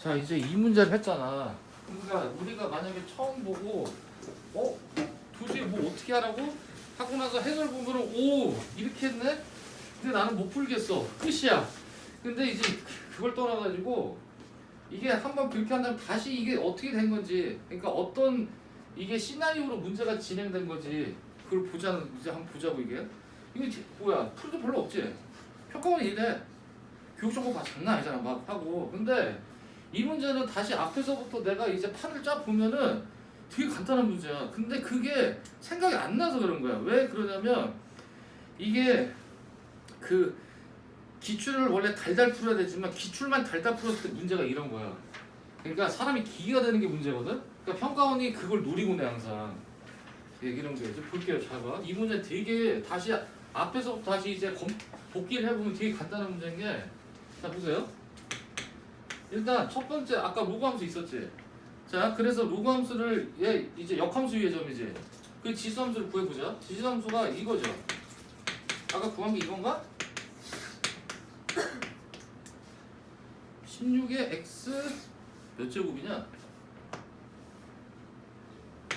자, 이제 이 문제를 했잖아. 그러니까 우리가 만약에 처음 보고 도저히 뭐 어떻게 하라고? 하고 나서 해설 보면은 오 이렇게 했네? 근데 나는 못 풀겠어. 끝이야. 근데 이제 그걸 떠나가지고 이게 한번 그렇게 한 다음에 다시 이게 어떻게 된 건지, 그러니까 어떤 이게 시나리오로 문제가 진행된 거지, 그걸 보자는, 이제 한번 보자고. 이게 뭐야, 풀도 별로 없지. 평가원이 이래. 교육 정보 봐 장난 아니잖아 막 하고. 근데 이 문제는 다시 앞에서부터 내가 이제 판을 짜 보면은 되게 간단한 문제야. 근데 그게 생각이 안 나서 그런 거야. 왜 그러냐면 이게 그 기출을 원래 달달 풀어야 되지만 기출만 달달 풀었을 때 문제가 이런 거야. 그러니까 사람이 기계가 되는 게 문제거든. 그러니까 평가원이 그걸 노리고 내 항상. 이런 게 이제 볼게요. 잘 봐. 이 문제 되게 다시 앞에서부터 다시 이제 복기를 해보면 되게 간단한 문제인 게, 자 보세요. 일단 첫 번째 아까 로그 함수 있었지. 자 그래서 로그 함수를 얘 이제 역함수 위의 점이지. 그 지수 함수를 구해보자. 지수 함수가 이거죠. 아까 구한 게 이건가? 16의 x 몇 제곱이냐?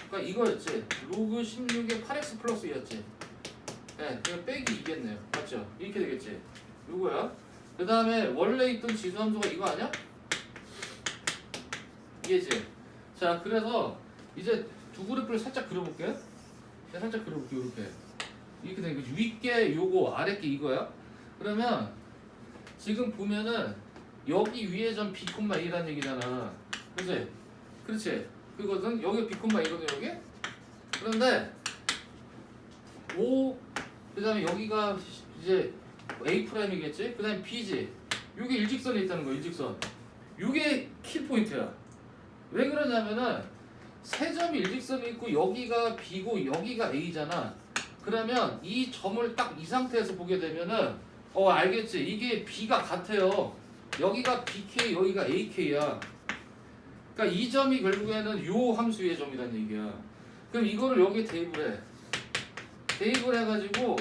그러니까 이거였지. 로그 16의 8x 플러스 2였지. 네, 그럼 빼기 2겠네요. 맞죠? 이렇게 되겠지. 요거야. 그 다음에 원래 있던 지수 함수가 이거 아니야? 이게지. 자, 그래서 이제 두 그래프를 살짝 그려볼게. 살짝 그려볼게. 이렇게 되는 거지. 윗게 요거, 아랫게 이거야. 그러면 지금 보면은 여기 위에 점 B, A라는 얘기잖아. 그치? 그렇지? 그거든. 여기 B, A거든 여기. 그런데 O, 그 다음에 여기가 이제 A'이겠지? 그 다음에 B지. 요게 일직선에 있다는 거야. 일직선. 요게 킬포인트야. 왜 그러냐면은 세 점이 일직선이 있고 여기가 B고 여기가 A잖아. 그러면 이 점을 딱 이 상태에서 보게 되면은 알겠지? 이게 B가 같아요. 여기가 BK, 여기가 AK야. 그러니까 이 점이 결국에는 요 함수의 점이라는 얘기야. 그럼 이거를 여기에 대입을 해. 대입을 해가지고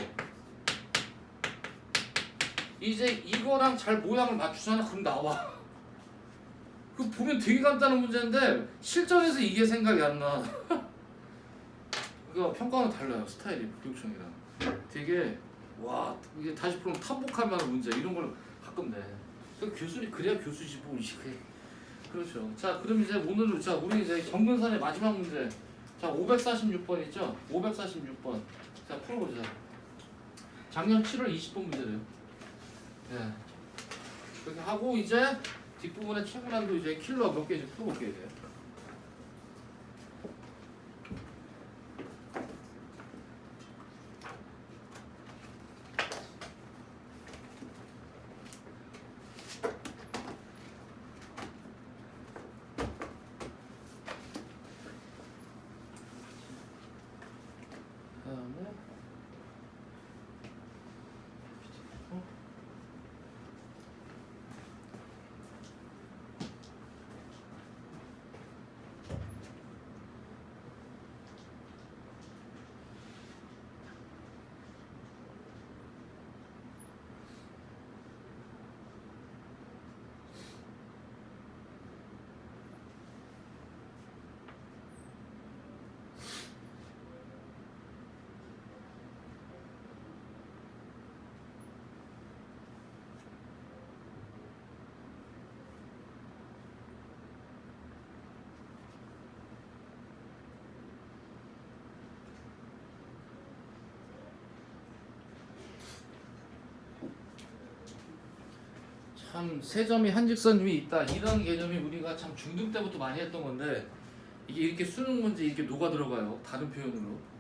이제 이거랑 잘 모양을 맞추잖아. 그럼 나와. 그 보면 되게 간단한 문제인데 실전에서 이게 생각이 안 나. 그거 평가는 달라요. 스타일이 교육청이랑. 되게 와 이게 다시 풀면 탑복할 만한 문제 이런 걸 가끔 내. 그 교수님 그래야 교수지 뭐 이게. 그렇죠. 자 그럼 이제 오늘 자 우리 이제 정근선의 마지막 문제. 자 546번 있죠? 546번. 자 풀어보자. 작년 7월 20번 문제래요. 네. 그렇게 하고 이제 뒷부분에 최고난도 이제 킬러 몇 개씩 풀어볼게요. 이제. 그다음에 참 세 점이 한 직선 위에 있다 이런 개념이 우리가 참 중등 때부터 많이 했던 건데 이게 이렇게 수능 문제 이렇게 녹아 들어가요. 다른 표현으로.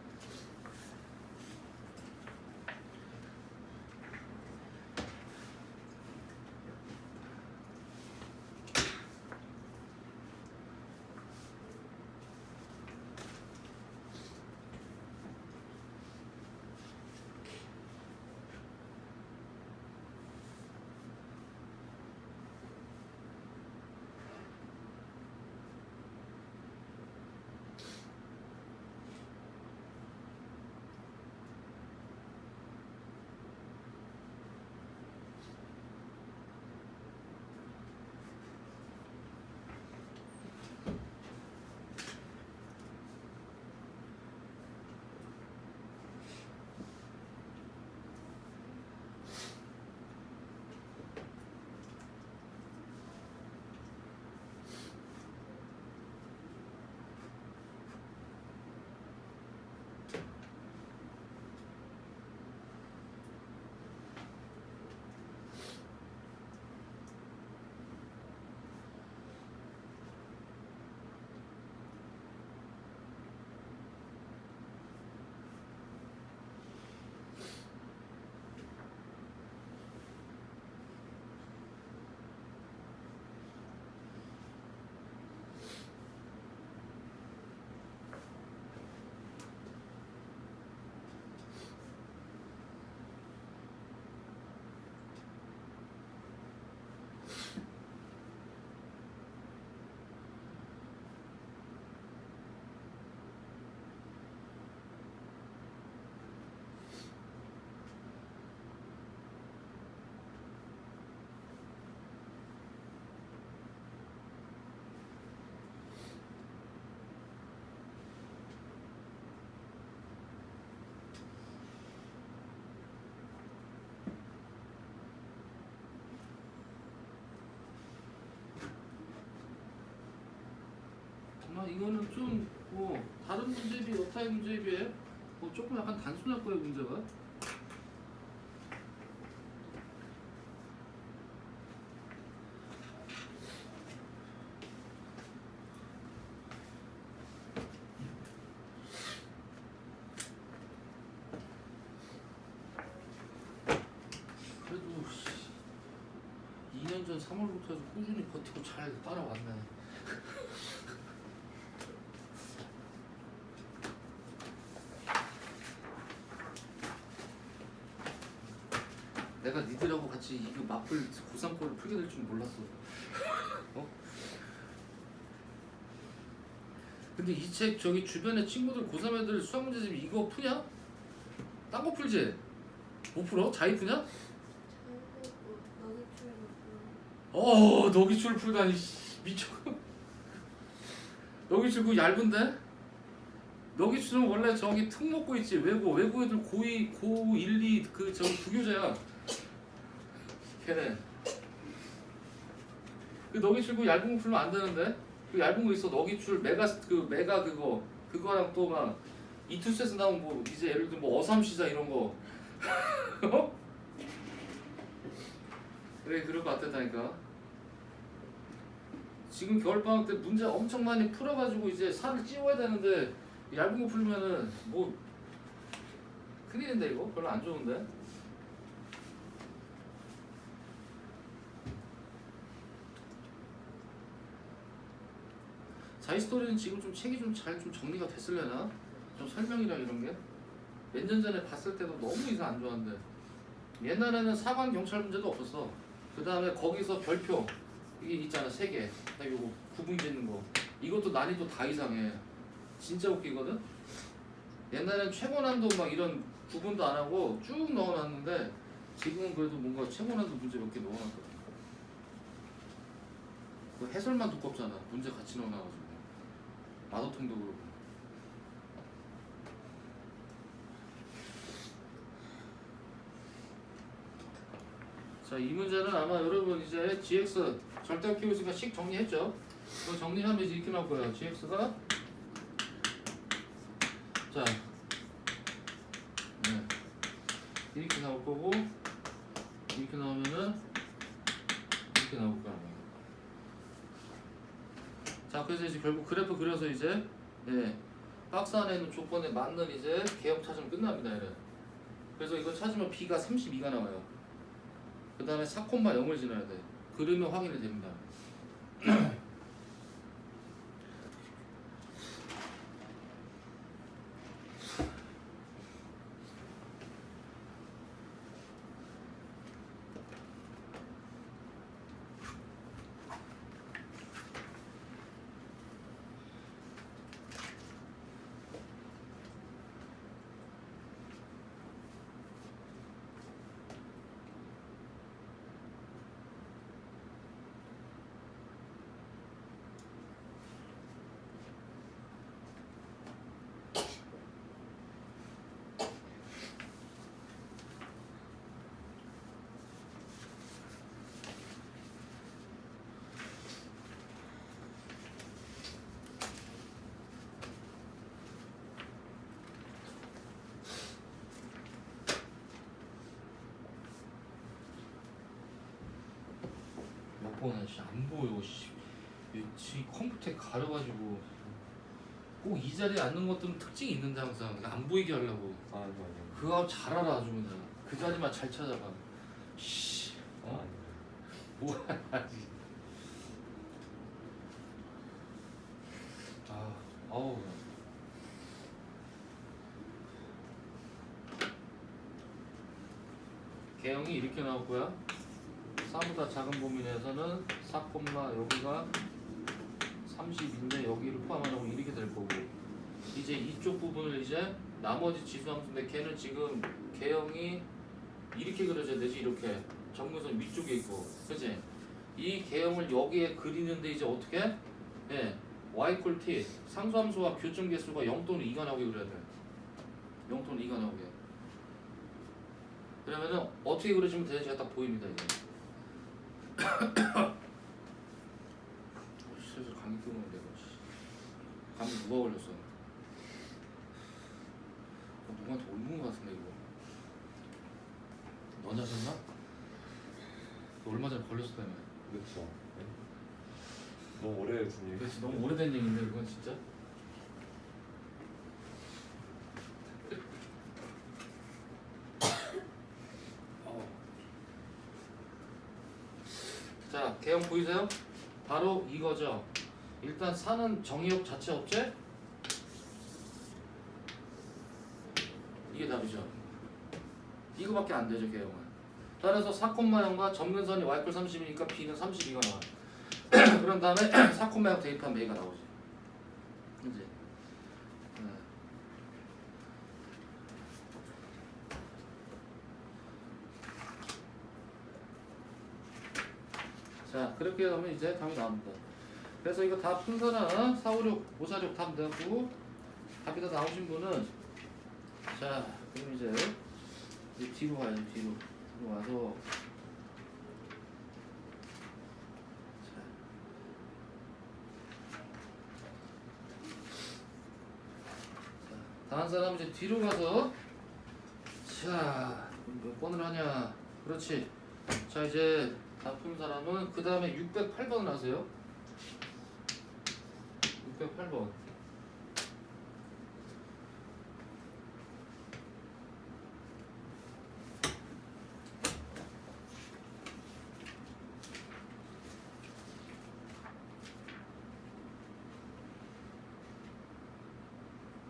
이거는 좀 다른 문제에 비해 어타의 문제에 비해 조금 약간 단순할 거예요 문제가. 그래도 2년 전 3월부터 해서 꾸준히 버티고 잘 따라왔네. 내가 니들하고 같이 이거 맞불 고3 거를 풀게 될 줄 몰랐어. 어? 근데 이 책 저기 주변에 친구들 고3 애들 수학 문제집 이거 푸냐? 딴 거 풀지? 못 풀어? 자기 푸냐? 너기출 풀다니 미쳐. 너기출 그 얇은데? 너기출은 원래 저기 특 먹고 있지. 외고 애들 고2 고1, 2 그 저기 부교재야. 걔네. 그 너기출 그 얇은 거 풀면 안 되는데? 그 얇은 거 있어. 너기출 메가 그거랑 또 막 이투스에서 나온 뭐 이제 예를 들면 뭐 어삼시자 이런 거. 그래 그럴 것 같았다니까. 지금 겨울방학 때 문제 엄청 많이 풀어가지고 이제 살을 찌워야 되는데 얇은 거 풀면은 뭐 큰일인데 이거 별로 안 좋은데. 자이스토리는 지금 좀 책이 좀 잘 좀 정리가 됐으려나? 좀 설명이랑 이런 게 몇 년 전에 봤을 때도 너무 이상 안 좋았는데 옛날에는 사관 경찰 문제도 없었어. 그 다음에 거기서 별표 이게 있잖아 3개. 딱 요거 구분 짓는 거 이것도 난이도 다 이상해. 진짜 웃기거든. 옛날엔 최고난도 막 이런 구분도 안 하고 쭉 넣어놨는데 지금은 그래도 뭔가 최고난도 문제 몇 개 넣어놨거든. 그 해설만 두껍잖아. 문제 같이 넣어놔가지고 마더통도 그렇고. 자, 이 문제는 아마 여러분 이제 GX 절대값 키우고 있으니까 식 정리했죠? 그 정리하면 이제 이렇게 나올 거예요. GX가 자 이렇게 나올 거고 이렇게 나오면은 이렇게 나올 거야. 자, 그래서 이제 결국 그래프 그려서 이제 박스 안에 있는 조건에 맞는 이제 개형 찾으면 끝납니다. 얘는. 그래서 이거 찾으면 B가 32가 나와요. 그 다음에 4,0을 지나야 돼. 그러면 확인이 됩니다. 나 진짜 안 보여. 이 컴퓨터에 가려가지고 꼭 이 자리에 앉는 것들은 특징이 있는데 항상 안 보이게 하려고. 맞아. 그거 잘 알아 아주 그냥. 그 자리만 잘 찾아가. 뭐하지? 어우. 개형이 이렇게 나올 거야. 4보다 작은 범위내에서는 4, 여기가 30인데 여기를 포함하고 이렇게 될 거고 이제 이쪽 부분을 이제 나머지 지수함수인데 걔는 지금 개형이 이렇게 그려져야 되지. 이렇게 정근선 위쪽에 있고 그치? 이 개형을 여기에 그리는데 이제 어떻게? y equal t 상수함수와 교점 개수가 0 또는 2가 나오게 그려야 돼. 0 또는 2가 나오게. 그러면은 어떻게 그려지면 되는지가 딱 보입니다 이제. 슬슬 감기 끄면 되고. 감이 누가 걸렸어? 누구한테 옮은 것 같은데 이거. 너냐 셨나? 너 얼마 전에 걸렸었다며. 그렇죠. 네. 너무 오래 했으니. 그렇지, 너무 오래된 얘기인데 그건 진짜. 자, 개형 보이세요? 바로 이거죠. 일단 사는 정의역 자체 업체 이게 답이죠. 이거밖에 안 되죠, 개형은. 따라서 4,0과 점근선이 y 30이니까 b는 32가 나와요. 그런 다음에 4,0 대입하면 a가 나오지. 이제 자, 그렇게 하면 이제 답이 나옵니다. 그래서 이거 다 푼 사람 4, 5, 6, 5, 4, 6 답 되고 답이 다 나오신 분은 자, 그럼 이제 뒤로 가야죠. 뒤로 와서 다른 사람 이제 뒤로 가서 자, 몇 번을 하냐? 그렇지. 자, 이제 다 푼 사람은 그 다음에 608번을 하세요. 608번.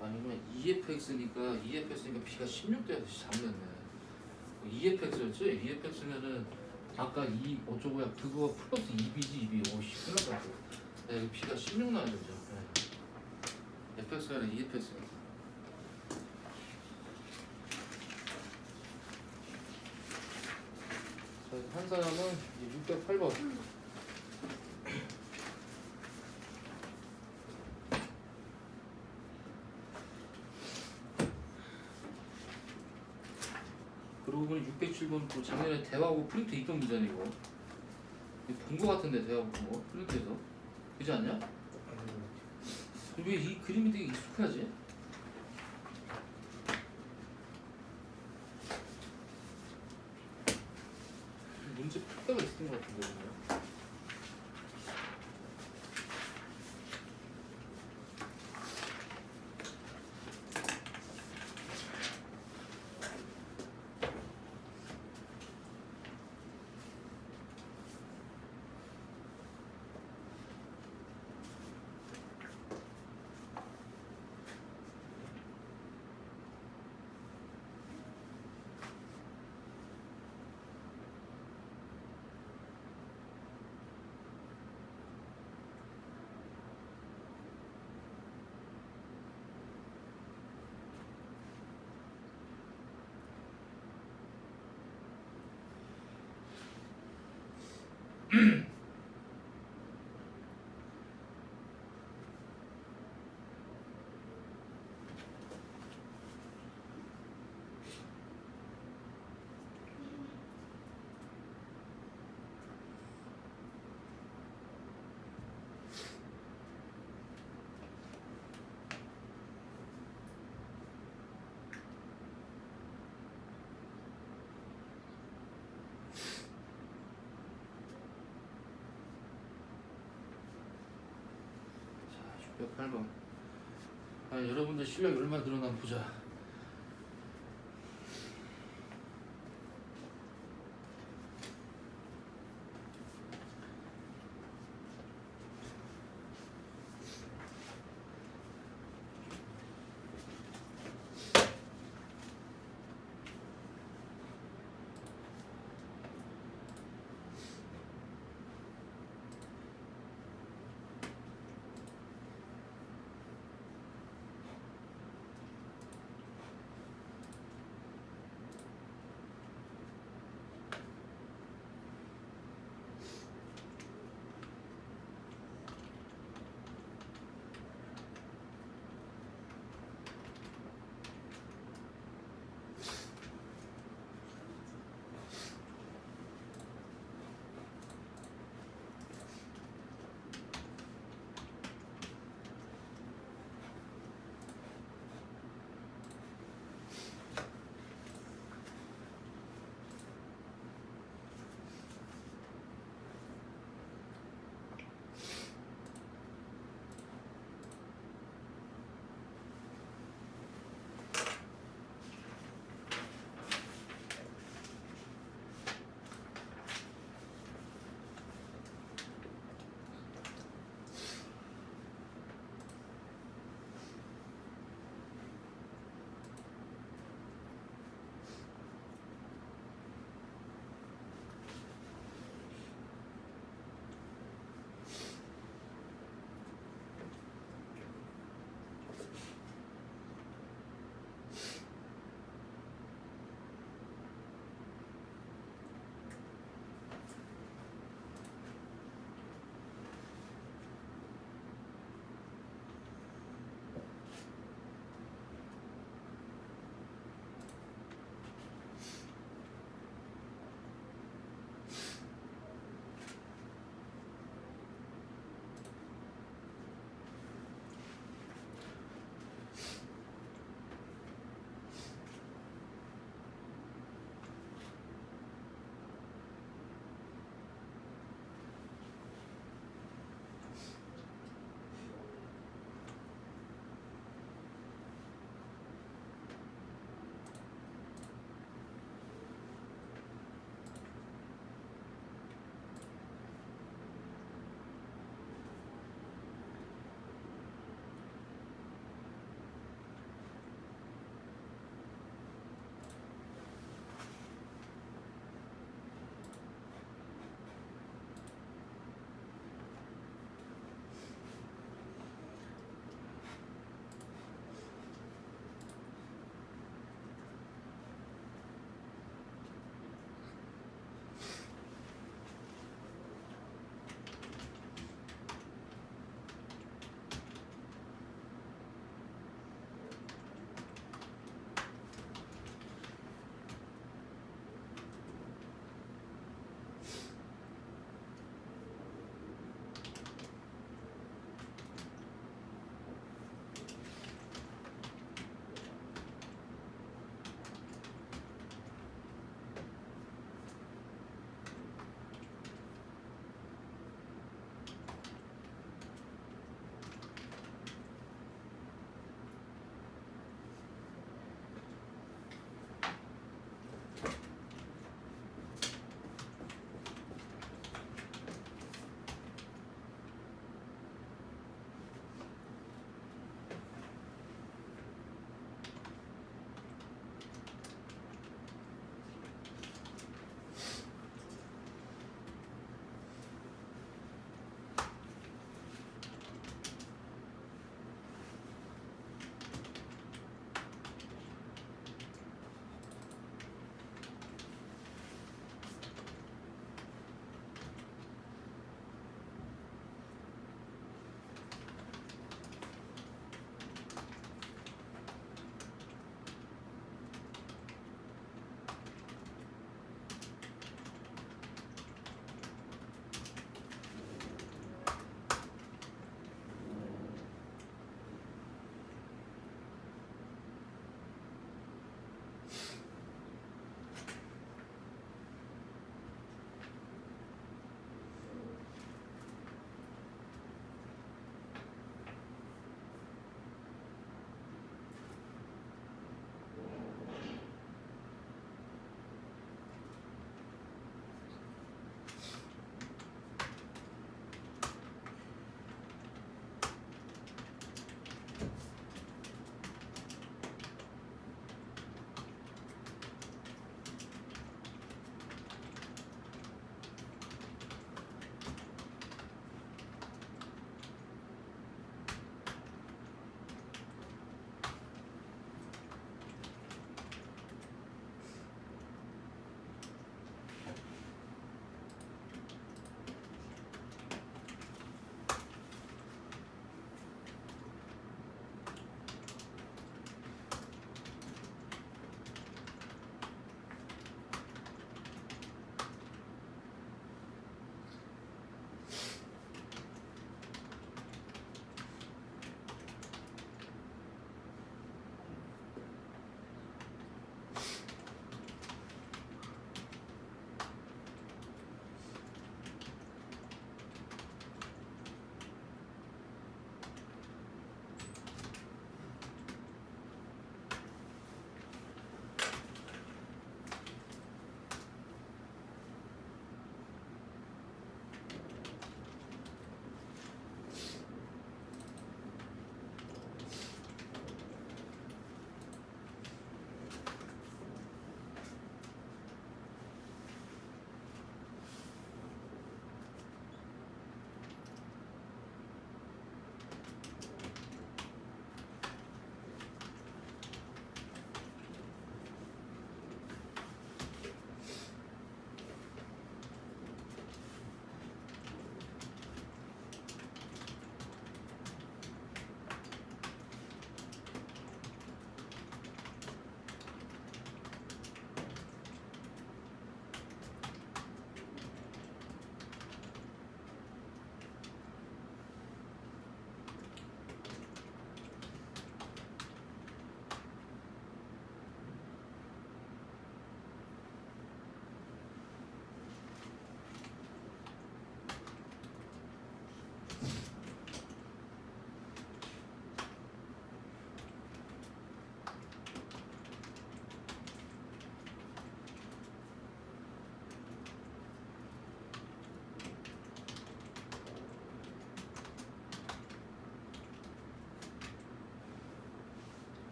아니면 EFX니까 B가 16대야 잘못했네. EFX였지? EFX면은 아까 이 어쩌고야 그거 플러스 2B지 2B. 오씨 큰일 났다. 네, 이거 B가 16 나야 되죠. 네. FX가 아니라 EFX. 자, 한 사람은 608번. 그러고 보니 607번 또 작년에 대화고 프린트 있던 문제네 이거. 본 거 같은데 대화고 뭐 프린트에서. 그지 않냐? 왜 이 그림이 되게 익숙하지? 문제 풀 때가 있었던 것 같은데 그냥. 자, 608번. 아, 여러분들 실력이 얼마나 늘어나 보자.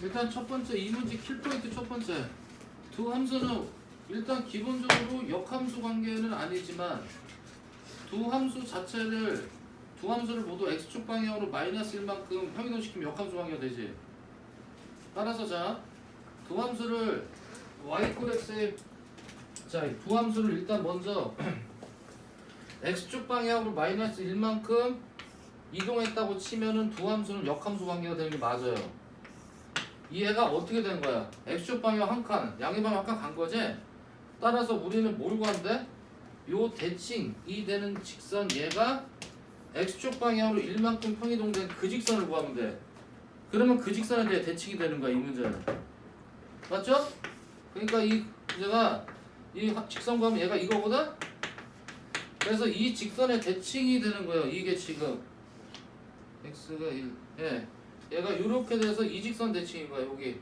일단 첫 번째 이 문제 킬포인트 첫 번째 두 함수는 일단 기본적으로 역함수 관계는 아니지만 두 함수를 모두 x축 방향으로 마이너스 1만큼 평이동시키면 역함수 관계가 되지. 따라서 자, 두 함수를 y 꼴 x에 자, 두 함수를 일단 먼저 x축 방향으로 마이너스 1만큼 이동했다고 치면은 두 함수는 역함수 관계가 되는 게 맞아요. 얘가 어떻게 된 거야? x축 방향 한 칸, 양의 방향 한 칸 간 거지? 따라서 우리는 뭘 구한대? 요 대칭이 되는 직선 얘가 x축 방향으로 1만큼 평이동된 그 직선을 구하면 돼. 그러면 그 직선에 대해 대칭이 되는 거야, 이 문제는. 맞죠? 그러니까 이 문제가 이 직선 구하면 얘가 이거거든? 그래서 이 직선의 대칭이 되는 거예요. 이게 지금 x가 1. 예. 얘가 이렇게 돼서 이 직선 대칭인 거야. 여기.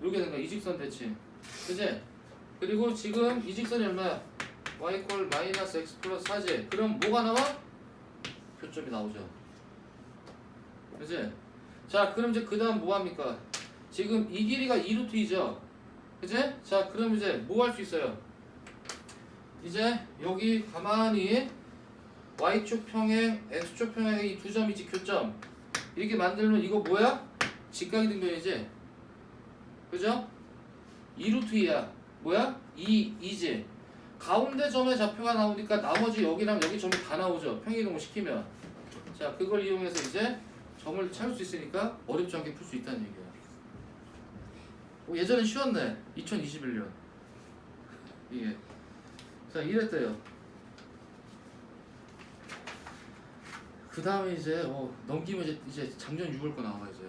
이렇게 된 거야. 이 직선 대칭. 그지? 그리고 지금 이 직선이 얼마야? y 꼴 마이너스 x 플러스 4지. 그럼 뭐가 나와? 표점이 나오죠. 그지? 자, 그럼 이제 그 다음 뭐 합니까? 지금 이 길이가 2루트 2죠. 그지? 자, 그럼 이제 뭐 할 수 있어요? 이제 여기 가만히 y축 평행, x축 평행의 이 두 점이지 교점. 이렇게 만들면 이거 뭐야? 직각이 등변이지. 그죠? 2루트 2야. 뭐야? 2지. 가운데 점의 좌표가 나오니까 나머지 여기랑 여기 점이 다 나오죠. 평행이동을 시키면. 자, 그걸 이용해서 이제 점을 찾을 수 있으니까 어렵지 않게 풀 수 있다는 얘기야. 예전엔 쉬웠네. 2021년. 이게. 자, 이랬대요. 그 다음에 이제 넘기면 이제 작년 6월 거 나와 이제.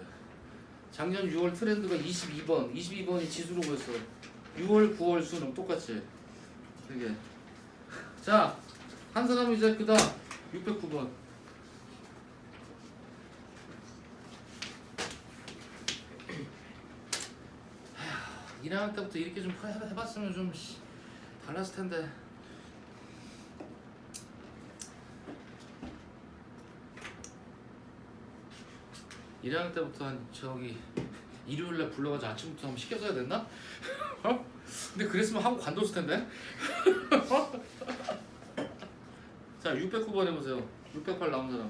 작년 6월 트렌드가 22번. 22번이 지수로 보였어. 6월, 9월 수능 똑같이. 되게. 자, 한 사람은 이제 그 다음 609번. 1학년 때부터 이렇게 좀 해봤으면 좀 달랐을 텐데. 일학년 때부터 한 저기 일요일날 불러가지고 아침부터 한번 시켜줘야 됐나? 어? 근데 그랬으면 하고 관뒀을 텐데. 자, 609번 해보세요. 608 나온 사람.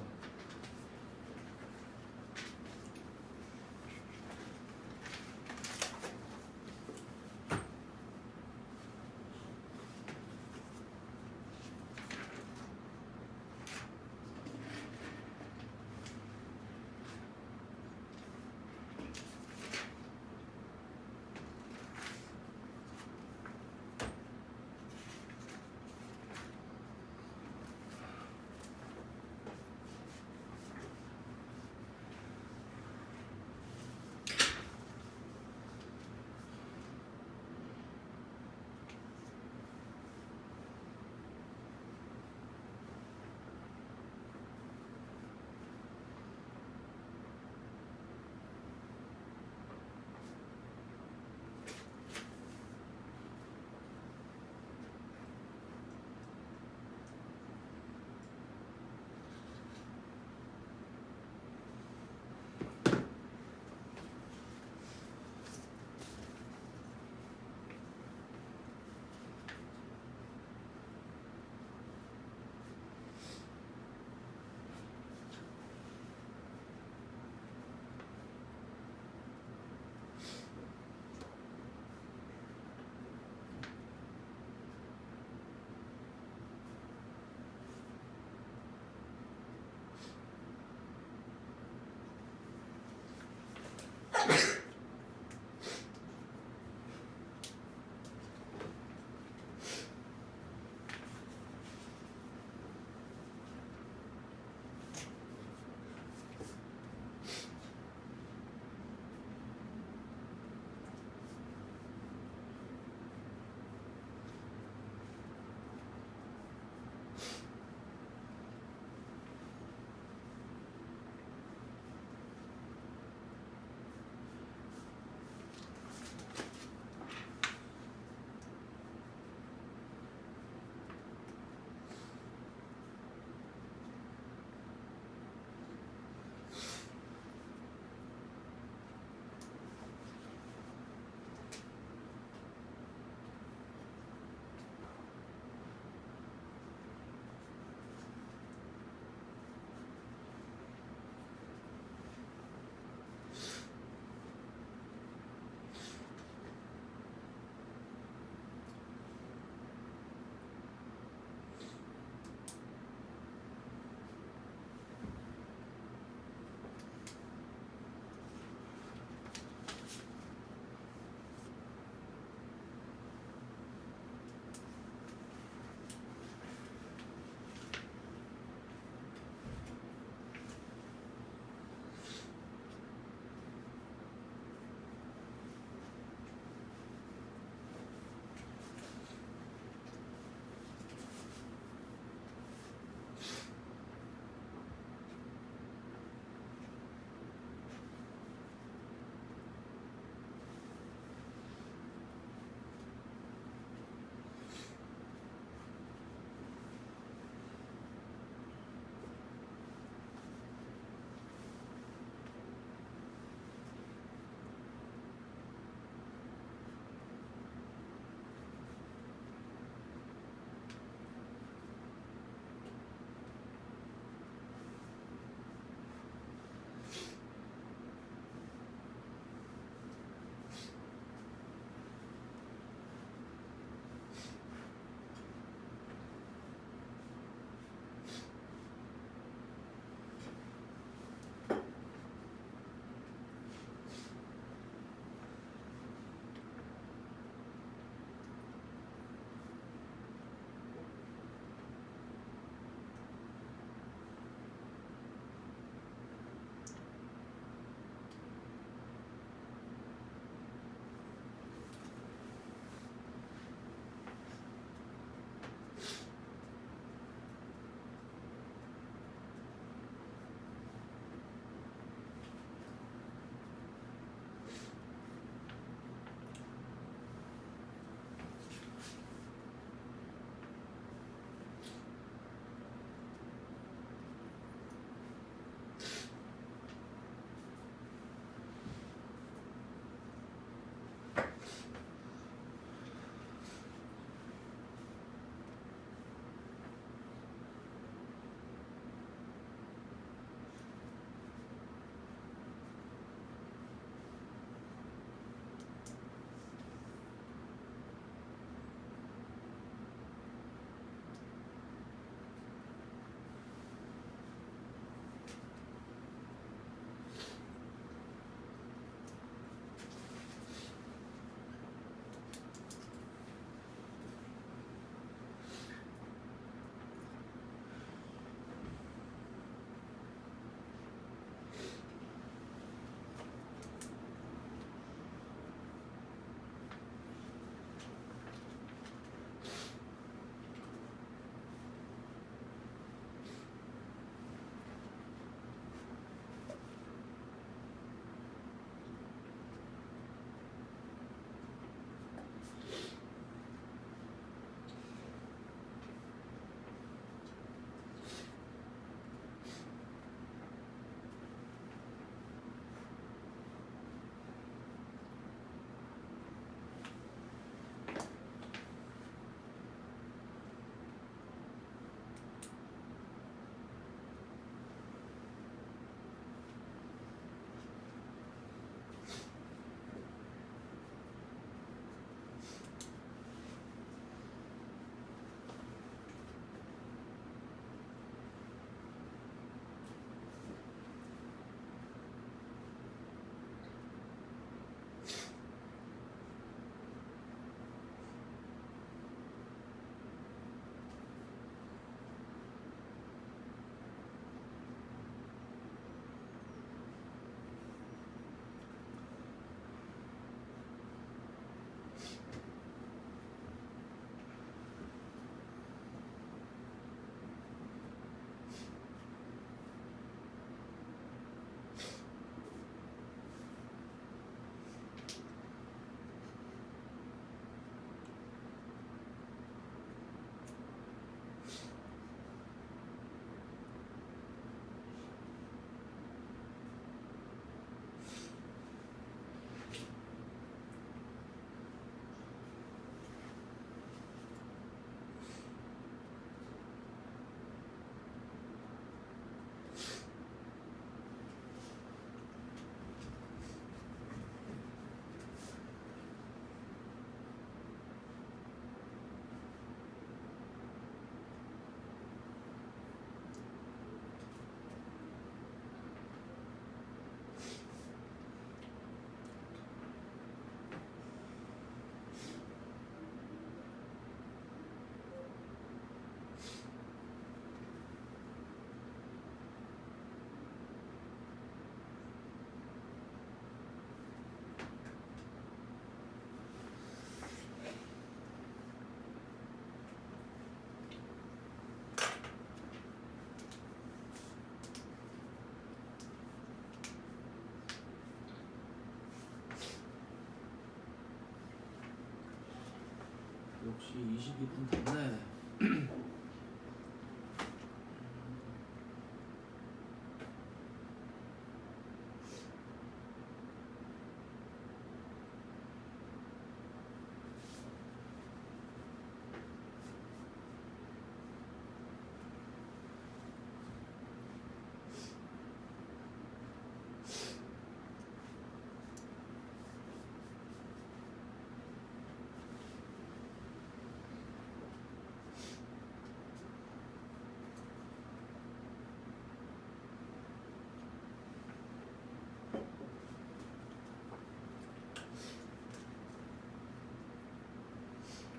역시 22분 됐네.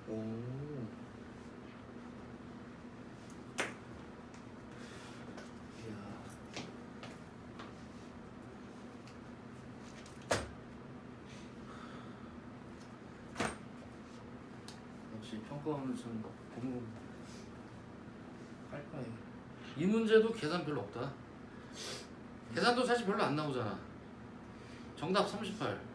오. 이야. 역시 평가원은 좀 공부 할 거예요. 이 문제도 계산 별로 없다. 계산도 사실 별로 안 나오잖아. 정답 38.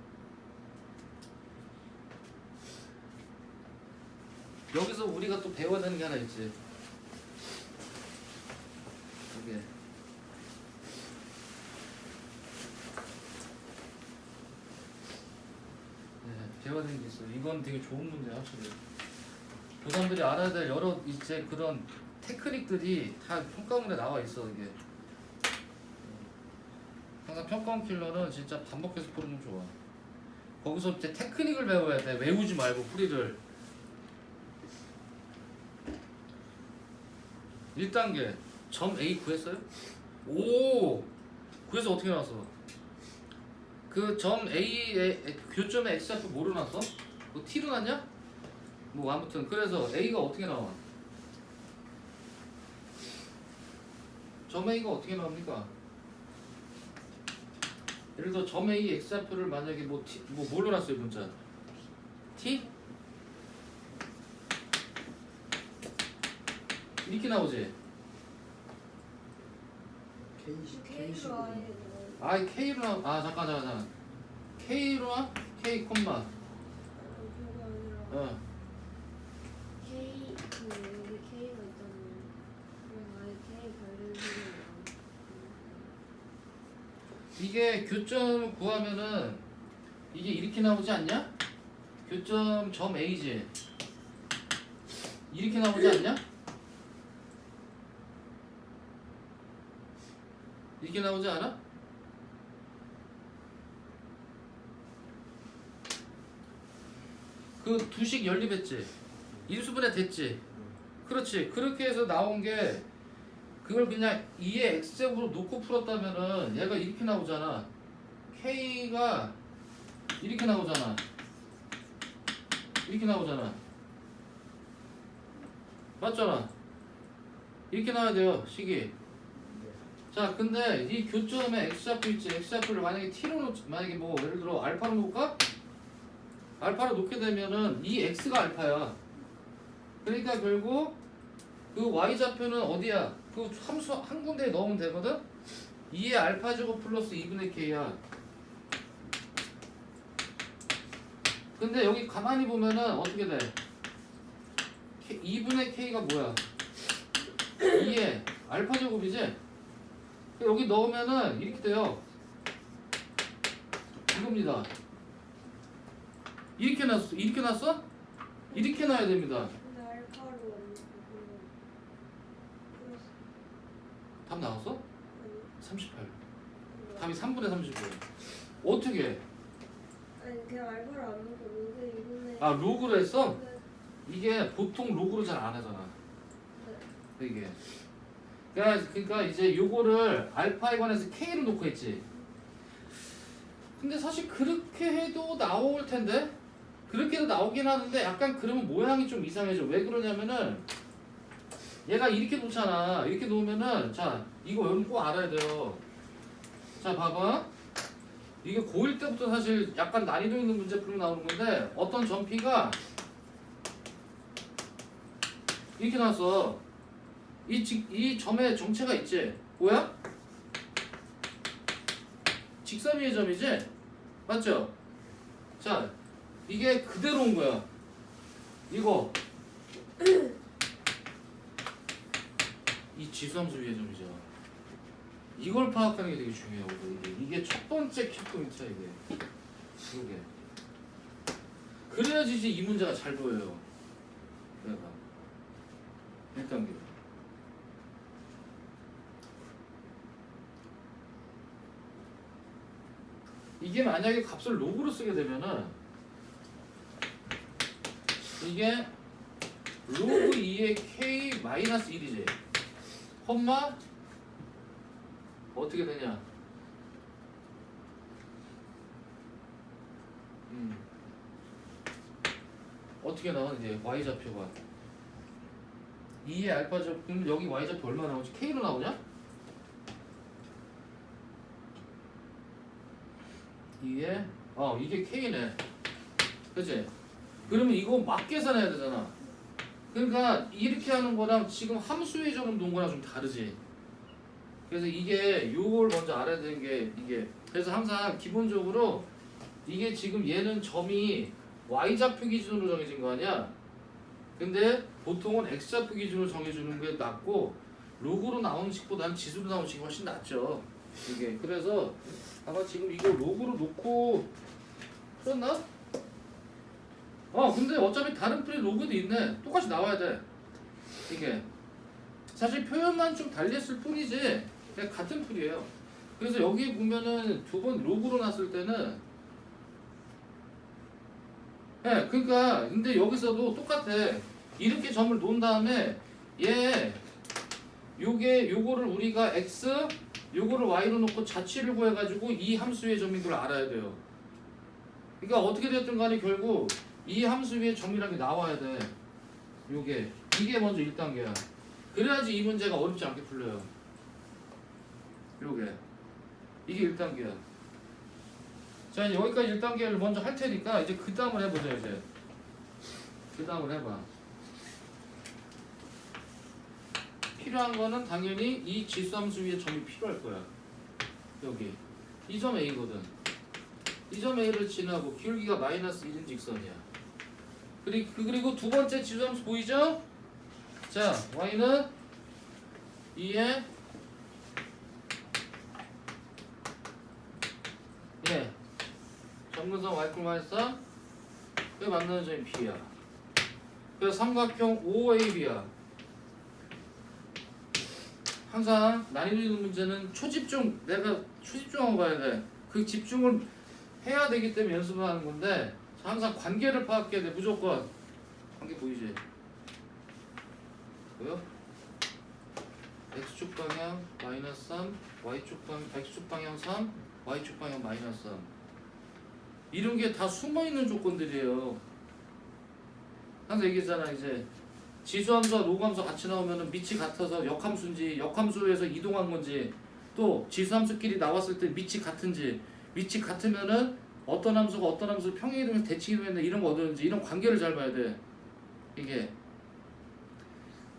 여기서 우리가 또 배워야 되는 게 하나 있지. 이게 배워야 되는 게 있어. 이건 되게 좋은 문제야, 확실히. 교사들이 알아야 될 여러 이제 그런 테크닉들이 다 평가문에 나와 있어, 이게. 항상 평가원 킬러는 진짜 반복해서 풀으면 좋아. 거기서 이제 테크닉을 배워야 돼. 외우지 말고 풀이를. 1단계 점 A 구했어요? 오! 구해서 어떻게 나왔어? 그 점 A의 교점의 X좌표 뭐로 나왔어? 뭐 T로 났냐? 뭐 아무튼 그래서 A가 어떻게 나와? 점 A가 어떻게 나옵니까? 예를 들어 점 A X좌표를 만약에 뭐 T, 뭐 뭘로 났어요 문자? T? 이렇게 나오지? K로 아예 아 K로 나, 아 잠깐 K로 나? K 콤마 그게 아니라 어 K 그 여기 K가 있잖아요. 그냥 아예 K 관련식으로 이게 교점 구하면은 이게 이렇게 나오지 않냐? 교점 점 A지 이렇게 나오지 않냐? 이렇게 나오지 않아? 그 두식 연립했지? 인수분해 됐지? 그렇지. 그렇게 해서 나온 게 그걸 그냥 2의 x제곱으로 놓고 풀었다면은 얘가 이렇게 나오잖아. k가 이렇게 나오잖아. 이렇게 나오잖아. 맞잖아. 이렇게 나와야 돼요. 식이. 자, 근데 이 교점에 x좌표 있지. x좌표를 만약에 t로 만약에 뭐 예를 들어 알파로 놓을까? 알파로 놓게 되면은 이 x가 알파야. 그러니까 결국 그 y좌표는 어디야? 그 함수 한 군데에 넣으면 되거든? 2의 알파 제곱 플러스 2분의 k야. 근데 여기 가만히 보면은 어떻게 돼? 2분의 k가 뭐야? 2의 알파 제곱이지? 여기 넣으면은 이렇게 돼요. 이겁니다. 이렇게 놨어? 이렇게 놨어? 이렇게 놔야 됩니다. 근데 알파로 완전 답 나왔어? 아니 38. 답이 3분의 35. 어떻게? 아니 그냥 알파를 안 넣고 로그 2분의 아 로그로 했어? 이게 보통 로그로 잘 안 하잖아. 이게. 그러니까 이제 요거를 알파에 관해서 k를 놓고 했지. 근데 사실 그렇게 해도 나올 텐데. 그렇게 해도 나오긴 하는데 약간 그러면 모양이 좀 이상해져. 왜 그러냐면은 얘가 이렇게 놓잖아. 이렇게 놓으면은 자 이거 여러분 꼭 알아야 돼요. 자 봐봐. 이게 고1 때부터 사실 약간 난이도 있는 문제 풀고 나오는 건데 어떤 점피가 이렇게 나왔어. 이 점에 정체가 있지. 뭐야? 직선 위의 점이지? 맞죠? 자 이게 그대로 온 거야. 이거 이 지수함수 위의 점이죠. 이걸 파악하는 게 되게 중요하고 이게 첫 번째 키포인트야 이게. 이게. 그래야지 이제 이 문제가 잘 보여요. 내가 1단계. 이게 만약에 값을 로그로 쓰게 되면은 이게 로그 2의 k 마이너스 1이지. 콤마 어떻게 되냐? 어떻게 나와 이제 y 좌표가 2의 알파 좌표는 여기 y 좌표 얼마 나오지? k로 나오냐? 2에 이게 k네. 그치? 그러면 이거 막 계산해야 되잖아. 그러니까 이렇게 하는 거랑 지금 함수의 점을 놓은 거랑 좀 다르지. 그래서 이게 요걸 먼저 알아야 되는 게 이게 그래서 항상 기본적으로 이게 지금 얘는 점이 y좌표 기준으로 정해진 거 아니야? 근데 보통은 x좌표 기준으로 정해주는 게 낫고 로그로 나오는 식보다는 지수로 나오는 식이 훨씬 낫죠. 이게 그래서 아마 지금 이거 로그로 놓고 풀었나? 근데 어차피 다른 풀이 로그도 있네. 똑같이 나와야 돼. 이게 사실 표현만 좀 달리했을 뿐이지 그냥 같은 풀이에요. 그래서 여기 보면은 두 번 로그로 놨을 때는 그러니까 근데 여기서도 똑같아. 이렇게 점을 놓은 다음에 요거를 우리가 x 요거를 y로 놓고 자취를 구해가지고 이 함수의 점인 걸 알아야 돼요. 그러니까 어떻게 됐든 간에 결국 이 함수 위에 점이라는 게 나와야 돼. 이게 먼저 1단계야. 그래야지 이 문제가 어렵지 않게 풀려요. 이게 1단계야. 자, 이제 여기까지 1단계를 먼저 할 테니까 이제 그 다음을 해보자. 이제 그 다음을 해봐. 필요한 거는 당연히 이 지수함수 위에 점이 필요할 거야. 여기 이 점 A거든. 이 점 A를 지나고 기울기가 마이너스 1인 직선이야. 그리고 두 번째 지수함수 보이죠? 자, y는 2에 점근선 y 마이너스 3 그 만나는 점이 B야. 그래서 삼각형 OAB야. 항상 난이도 있는 문제는 내가 초집중하고 봐야 돼. 그 집중을 해야 되기 때문에 연습을 하는 건데 항상 관계를 파악해야 돼. 무조건 관계 보이지? 뭐요? x축 방향 마이너스 3 x축 방향 3 y축 방향 마이너스 3 이런 게 다 숨어있는 조건들이에요. 항상 얘기했잖아. 이제 지수함수와 로그함수 같이 나오면 밑이 같아서 역함수인지 역함수에서 이동한 건지 또 지수함수끼리 나왔을 때 밑이 같은지 밑이 같으면은 어떤 함수가 어떤 함수 평행이동해서 대칭이동했는데 이런 거 얻었는지 이런 관계를 잘 봐야 돼. 이게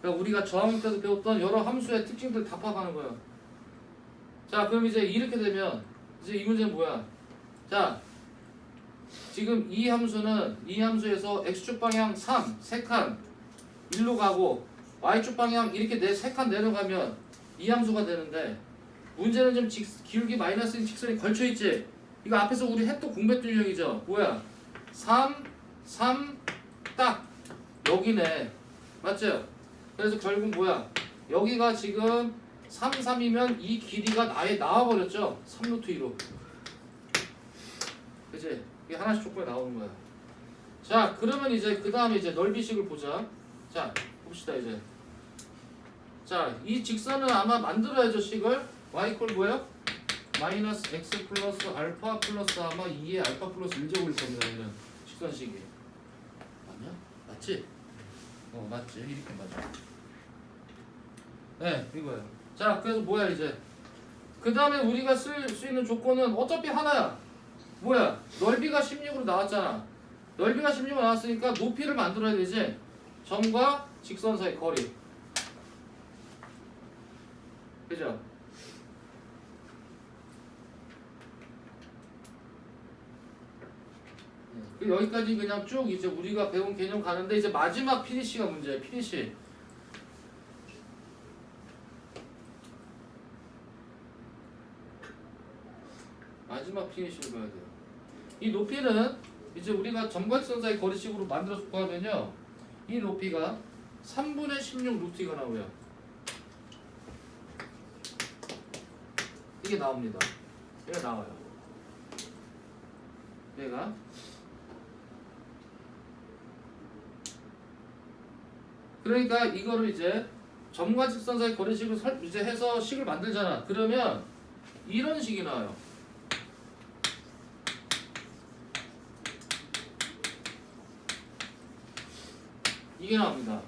그러니까 우리가 저항 때도 배웠던 여러 함수의 특징들 다 파악하는 거야. 자, 그럼 이제 이렇게 되면 이제 이 문제는 뭐야? 자, 지금 이 함수에서 x축 방향 3, 3칸 1로 가고 y축 방향 이렇게 3칸 내려가면 이 함수가 되는데 문제는 좀 기울기 마이너스인 직선이 걸쳐있지? 이거 앞에서 우리 했던 공백도 유형이죠? 뭐야? 3, 3, 딱 여기네. 맞죠? 그래서 결국 뭐야? 여기가 지금 3, 3이면 이 길이가 아예 나와버렸죠? 3루트 2로. 그치? 이게 하나씩 조건이 나오는 거야. 자, 그러면 이제 그 다음에 이제 넓이식을 보자. 자, 봅시다 이제. 자, 이 직선은 아마 만들어야죠 식을. y 이퀄 뭐예요? 마이너스 x 플러스 알파 플러스 아마 2의 알파 플러스 1제곱일 겁니다. 얘는 직선식이. 맞냐? 맞지? 맞지. 이렇게 맞아. 네, 이거예요. 자, 그래서 뭐야 이제. 그 다음에 우리가 쓸 수 있는 조건은 어차피 하나야. 뭐야? 넓이가 16으로 나왔잖아. 넓이가 16으로 나왔으니까 높이를 만들어야 되지. 점과 직선 사이 거리. 그죠? 여기까지 그냥 쭉 이제 우리가 배운 개념 가는데 이제 마지막 피니시가 문제예요. 피니시. 마지막 피니시를 봐야 돼요. 이 높이는 이제 우리가 점각선 사이 거리식으로 만들어서 구하면요. 이 높이가 3분의 16 루트가 나오요. 이게 나옵니다. 얘가 나와요. 얘가 그러니까 이거를 이제 점과 직선 사이 거리식을 이제 해서 식을 만들잖아. 그러면 이런 식이 나와요. 이게 나옵니다.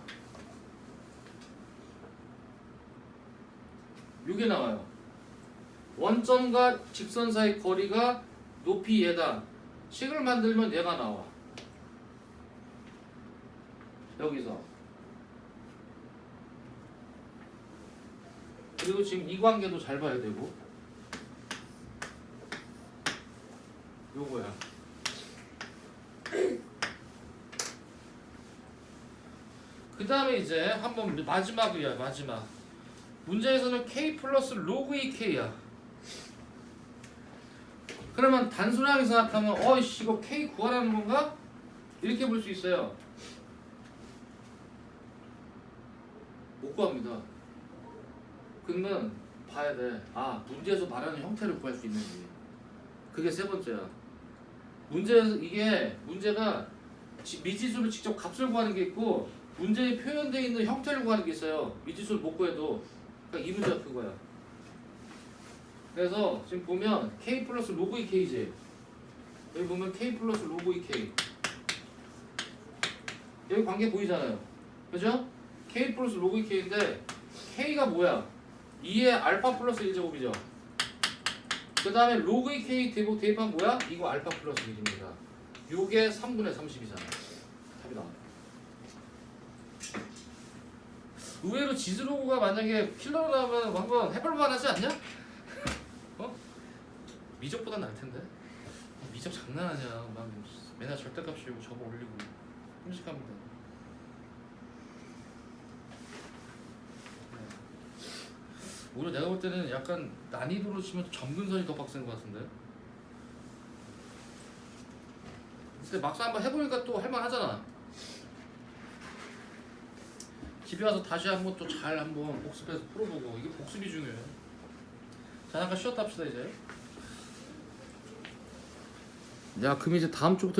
이게 나와요. 원점과 직선 사이 거리가 높이 얘다. 식을 만들면 얘가 나와. 여기서. 그리고 지금 이 관계도 잘 봐야 되고. 요거야. 그 다음에 이제 한번 마지막이야. 마지막. 문제에서는 k 플러스 로그 2k야. 그러면 단순하게 생각하면 어이씨 이거 k 구하라는 건가? 이렇게 볼 수 있어요. 못 구합니다. 그러면 봐야 돼. 아, 문제에서 말하는 형태를 구할 수 있는지. 그게 세 번째야. 문제가 미지수를 직접 값을 구하는 게 있고 문제에 표현되어 있는 형태를 구하는 게 있어요. 미지수를 못 구해도. 그러니까 이 문제가 그거야. 그래서 지금 보면 k 플러스 로그 2k지. 여기 보면 k 플러스 로그 2k. 여기 관계 보이잖아요. 그죠? k 플러스 로그 2k인데 k가 뭐야? 2의 알파 플러스 1제곱이죠. 그 다음에 로그 2k 대입하면 뭐야? 이거 알파 플러스 1입니다. 요게 3분의 30이잖아. 답이 나와. 의외로 지즈로그가 만약에 킬러로 나오면 한번 해볼만 하지 않냐? 어? 미적보다 나을 텐데. 미적 장난 아니야. 막 맨날 절대값 씌우고 접어 올리고 끔찍합니다. 오히려 내가 볼 때는 약간 난이도로 치면 점근선이 더 빡센 것 같은데. 근데 막상 한번 해보니까 또 할만하잖아. 집에 와서 다시 한번 또 잘 한번 복습해서 풀어보고. 이게 복습이 중요해. 자, 잠깐 쉬었다 합시다 이제. 야, 그럼 이제 다음 주부터